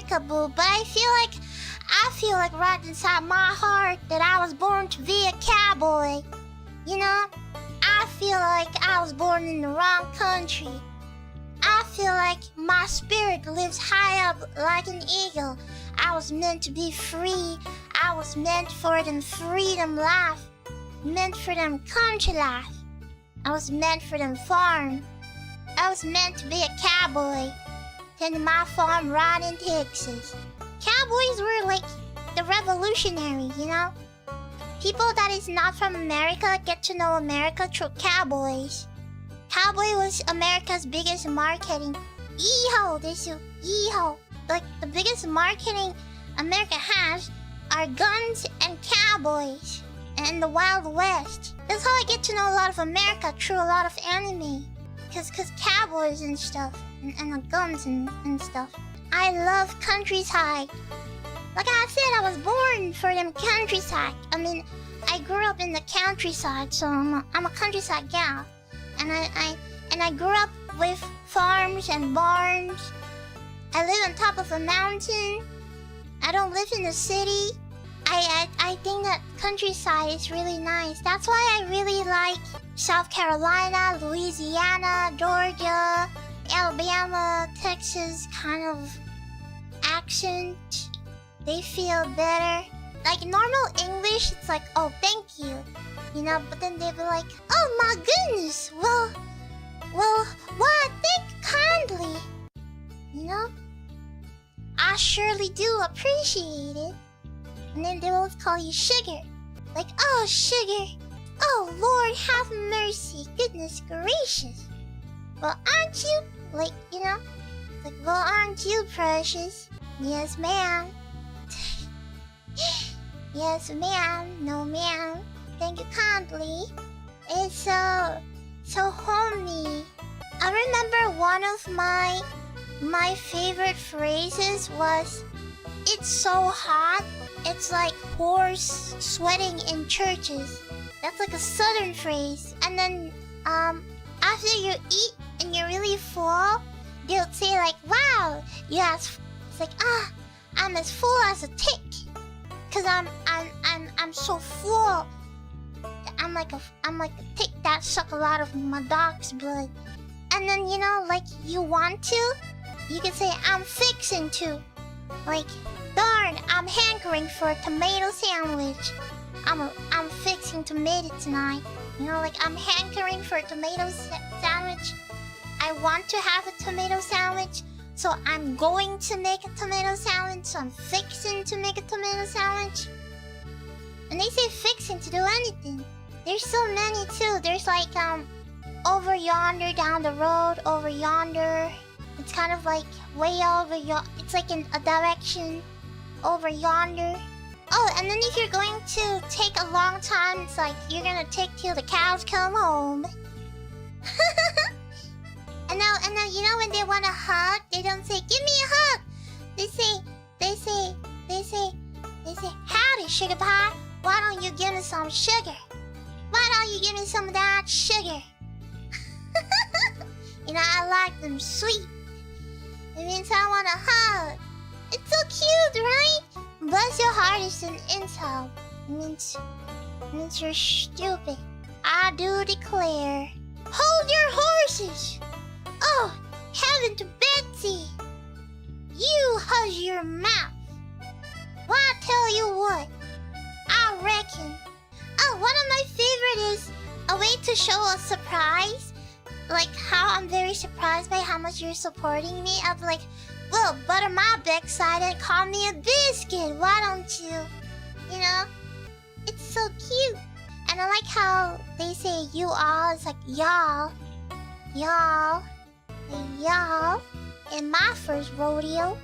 peekaboo, but I feel like right inside my heart that I was born to be a cowboy. You know? I feel like I was born in the wrong country. I feel like my spirit lives high up like an eagle. I was meant to be free. I was meant for them freedom life. Meant for them country life. I was meant for them farm. I was meant to be a cowboy. Tending my farm right in Texas. Cowboys were like the revolutionary, you know? People that is not from America get to know America through cowboys. Cowboy was America's biggest marketing. Yeehaw, this is yeehaw. Like the biggest marketing America has are guns and cowboys and the Wild West. That's how I get to know a lot of America through a lot of anime. Cause cowboys and stuff and guns and stuff. I love countryside. Like I said, I was born for them countryside. I mean, I grew up in the countryside, so I'm a countryside gal. And I grew up with farms and barns. I live on top of a mountain. I don't live in the city. I think that countryside is really nice. That's why I really like South Carolina, Louisiana, Georgia, Alabama, Texas kind of accent. They feel better. Like normal English, it's like, oh, thank you. You know, but then they'll be like, oh my goodness, well, why, thank kindly. You know? I surely do appreciate it. And then they will call you sugar. Like, oh, sugar. Oh, Lord, have mercy. Goodness gracious. Well, aren't you? Like, you know? Like, well, aren't you precious? Yes, ma'am. Yes, ma'am. No, ma'am. Thank you kindly. It's so homey. I remember one of my favorite phrases was, it's so hot, it's like horse sweating in churches. That's like a southern phrase. And then after you eat and you're really full, they'll say like, wow, it's like, I'm as full as a tick. Cause I'm so full. I'm like a tick that suck a lot of my dog's blood. And then, you know, like you want to, you can say I'm fixing to. Like, darn, I'm hankering for a tomato sandwich. I'm fixing to make it tonight. You know, like I'm hankering for a tomato sandwich. I want to have a tomato sandwich, so I'm going to make a tomato sandwich. So I'm fixing to make a tomato sandwich. And they say fixing to do anything. There's so many too. There's like over yonder, down the road, over yonder. It's kind of like way over it's like in a direction over yonder. Oh, and then if you're going to take a long time, it's like you're gonna take till the cows come home. and now you know when they want a hug, they don't say give me a hug. They say howdy sugar pie. Why don't you give me some sugar? Why don't you give me some of that sugar? You know, I like them sweet. It means I want a hug. It's so cute, right? Bless your heart is an insult. It means you're stupid. I do declare. Hold your horses. Oh, heaven to Betsy. You hush your mouth. Well, I tell you what. I reckon. Oh, one of my favorite is a way to show a surprise. Like how I'm very surprised by how much you're supporting me. I'll be like, well, butter my backside and call me a biscuit. Why don't you? You know? It's so cute. And I like how they say you all. It's like y'all. Y'all. And y'all. In my first rodeo.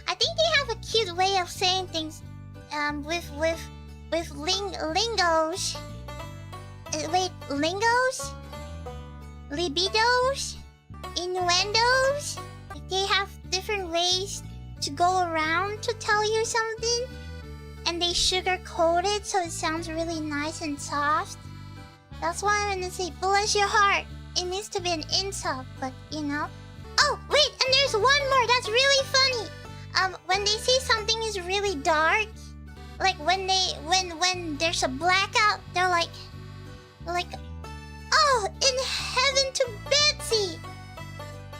I think they have a cute way of saying things with lingos. Wait, lingos? Libidos? Innuendos? They have different ways to go around to tell you something. And they sugarcoat it so it sounds really nice and soft. That's why when they say bless your heart, it needs to be an insult, but you know. Oh, wait, And there's one more that's really funny. When they say something is really dark, like when there's a blackout, they're like, oh, in heaven to Betsy.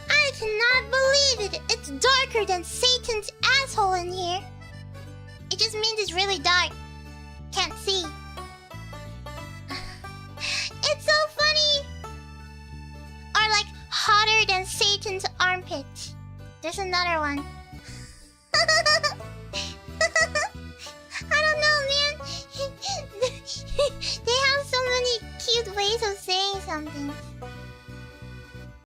I cannot believe it. It's darker than Satan's asshole in here. It just means it's really dark. Can't see. It's so funny. Or like hotter than Satan's armpit. There's another one.